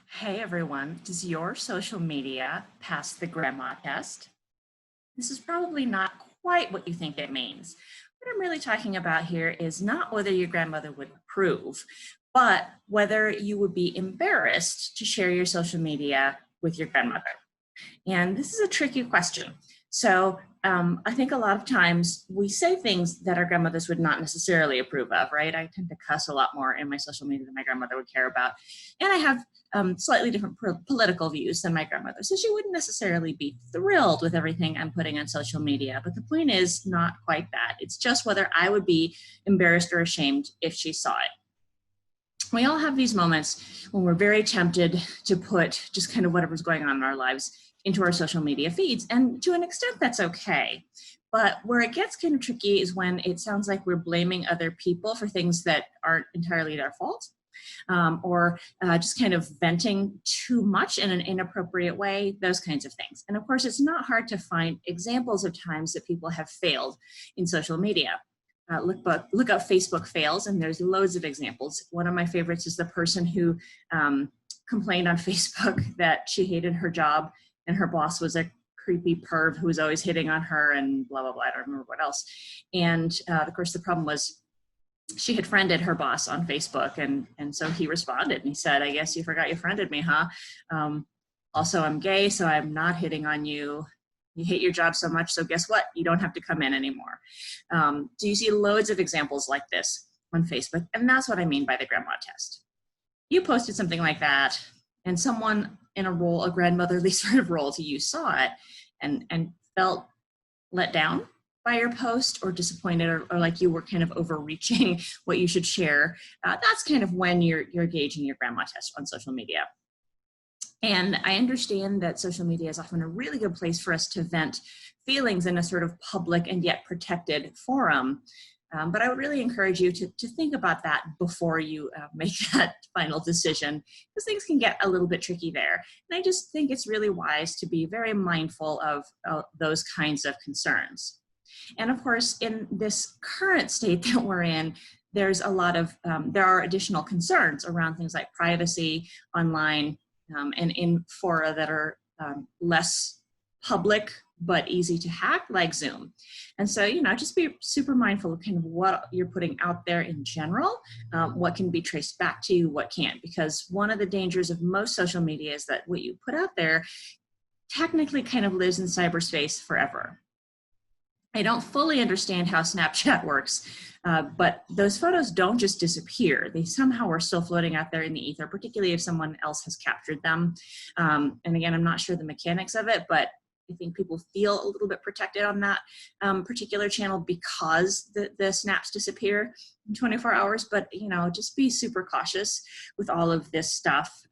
Hey everyone, does your social media pass the grandma test? This is probably not quite what you think it means. What I'm really talking about here is not whether your grandmother would approve, but whether you would be embarrassed to share your social media with your grandmother. And this is a tricky question. So I think a lot of times we say things that our grandmothers would not necessarily approve of, right? I tend to cuss a lot more in my social media than my grandmother would care about. And I have slightly different political views than my grandmother. So she wouldn't necessarily be thrilled with everything I'm putting on social media. But the point is not quite that. It's just whether I would be embarrassed or ashamed if she saw it. We all have these moments when we're very tempted to put just kind of whatever's going on in our lives into our social media feeds. And to an extent, that's okay. But where it gets kind of tricky is when it sounds like we're blaming other people for things that aren't entirely their fault, or just kind of venting too much in an inappropriate way, those kinds of things. And of course, it's not hard to find examples of times that people have failed in social media. Look up Facebook fails, and there's loads of examples. One of my favorites is the person who complained on Facebook that she hated her job and her boss was a creepy perv who was always hitting on her and blah, blah, blah. I don't remember what else. And of course, the problem was she had friended her boss on Facebook. And so he responded and he said, I guess you forgot you friended me, huh? Also, I'm gay, so I'm not hitting on you. You hate your job so much, so guess what? You don't have to come in anymore. So you see loads of examples like this on Facebook, and that's what I mean by the grandma test. You posted something like that, and someone in a role, a grandmotherly sort of role to you, saw it and felt let down by your post or disappointed or like you were kind of overreaching what you should share. That's kind of when you're gauging your grandma test on social media. And I understand that social media is often a really good place for us to vent feelings in a sort of public and yet protected forum. But I would really encourage you to think about that before you make that final decision, because things can get a little bit tricky there. And I just think it's really wise to be very mindful of those kinds of concerns. And of course, in this current state that we're in, there's a lot of, there are additional concerns around things like privacy online, and in fora that are less public but easy to hack, like Zoom. And so, just be super mindful of kind of what you're putting out there in general, what can be traced back to you, what can't. Because one of the dangers of most social media is that what you put out there technically kind of lives in cyberspace forever. I don't fully understand how Snapchat works, but those photos don't just disappear. They somehow are still floating out there in the ether, particularly if someone else has captured them. And again, I'm not sure the mechanics of it, but I think people feel a little bit protected on that particular channel because the snaps disappear in 24 hours. But, just be super cautious with all of this stuff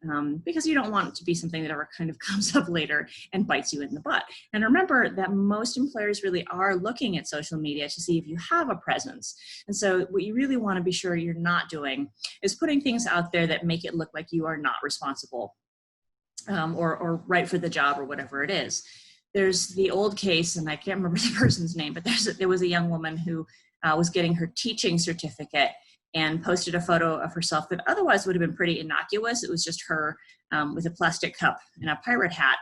because you don't want it to be something that ever kind of comes up later and bites you in the butt. And remember that most employers really are looking at social media to see if you have a presence. And so what you really want to be sure you're not doing is putting things out there that make it look like you are not responsible or right for the job or whatever it is. There's the old case, and I can't remember the person's name, but there was a young woman who was getting her teaching certificate and posted a photo of herself that otherwise would have been pretty innocuous. It was just her with a plastic cup and a pirate hat,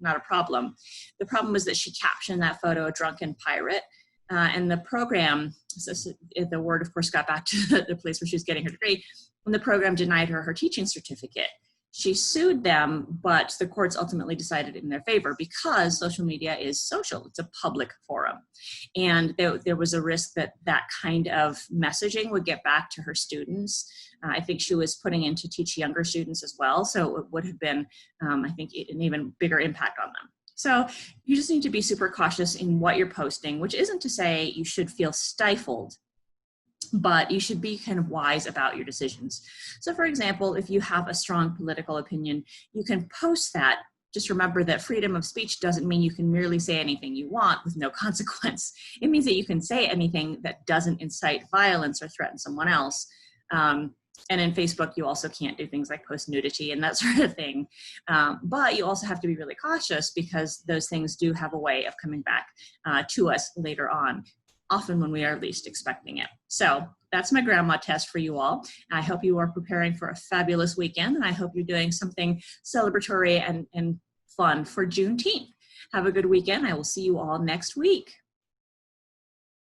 not a problem. The problem was that she captioned that photo a drunken pirate, and the program, so the word of course got back to the place where she was getting her degree, and the program denied her teaching certificate. She sued them, but the courts ultimately decided in their favor because social media is social. It's a public forum. And there was a risk that that kind of messaging would get back to her students. I think she was putting in to teach younger students as well. So it would have been, I think, an even bigger impact on them. So you just need to be super cautious in what you're posting, which isn't to say you should feel stifled, but you should be kind of wise about your decisions. So for example, if you have a strong political opinion, you can post that. Just remember that freedom of speech doesn't mean you can merely say anything you want with no consequence. It means that you can say anything that doesn't incite violence or threaten someone else. And in Facebook, you also can't do things like post nudity and that sort of thing. But you also have to be really cautious because those things do have a way of coming back to us later on. often when we are least expecting it. So that's my grandma test for you all. I hope you are preparing for a fabulous weekend, and I hope you're doing something celebratory and fun for Juneteenth. Have a good weekend. I will see you all next week.